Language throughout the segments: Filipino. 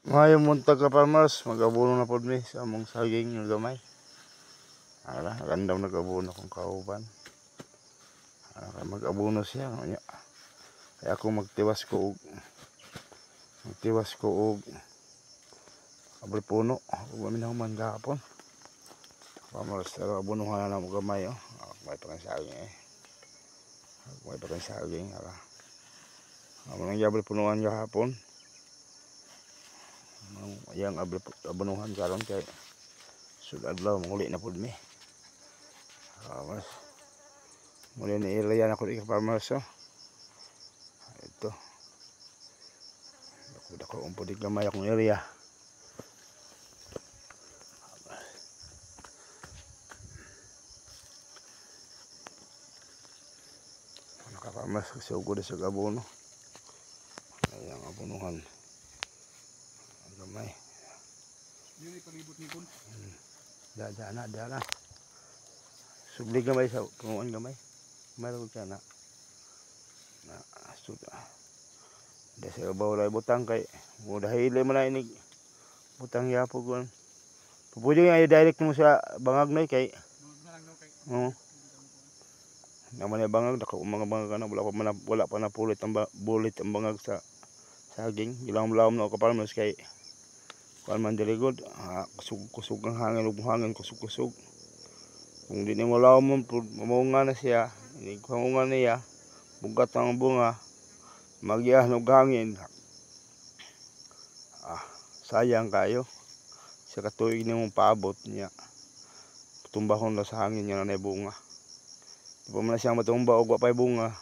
Ngayong muntag ka farmers, mag-abono na pod mi sa among saging nga gamay. Ara, ganda nag-abono kong kauban. Ara, mag-abono siya. Kaya ako magtiwas ko og abri puno. Ug amin human gahapon. Farmers, pero abonuhan na mo gamay oh. May pa kang saging eh. May pa kang saging ara. Amo nang abri punuan gahapon. Yang abonuhan karon kay sud adlaw muli na pud mi. Farmers. Muli ni area ako di farmers oh. Ito. Dako umpod di gamay akong area. Farmers kasi ugod sa abono. Ayang abonuhan. Ang gamay. Dili palibot ni kun. Dana. Subli gamay sa punuan gamay. Meron ka na. Suda. Desa baw lay butang kay mo dahili man na inig butang yapo kon. Pupudi nga direct mo sa bangag noy kay. Oo. Naman ay bangag dako mga bangag ana wala pa na bulit ang bangag sa saging. Ilang-lam na ko farmers kay kuan man diri god kusog ang hangin ug hangin kusog. Kung di ni mo laom mo mamunga na siya, ni kumunga niya bugat ang bunga magiyah og hangin. Sayang kayo. Sa katuig nimong paabot niya. Tumbahon na sa hangin niya na bunga. Di pa man siya matumba og wa pay bunga.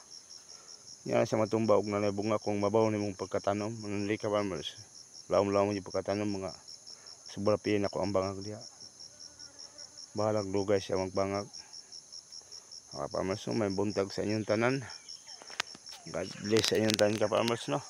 Niya siya matumba og nanay bunga kung mabaw nimong pagkatanom. Manunli ka farmers. Laom-laom yung pagkatanom mga sobra piin ako ang bangag diha. Bahalag dugay siya magbangag. Farmers no, may buntag sa inyong tanan. God bless sa inyong tanan ka farmers no.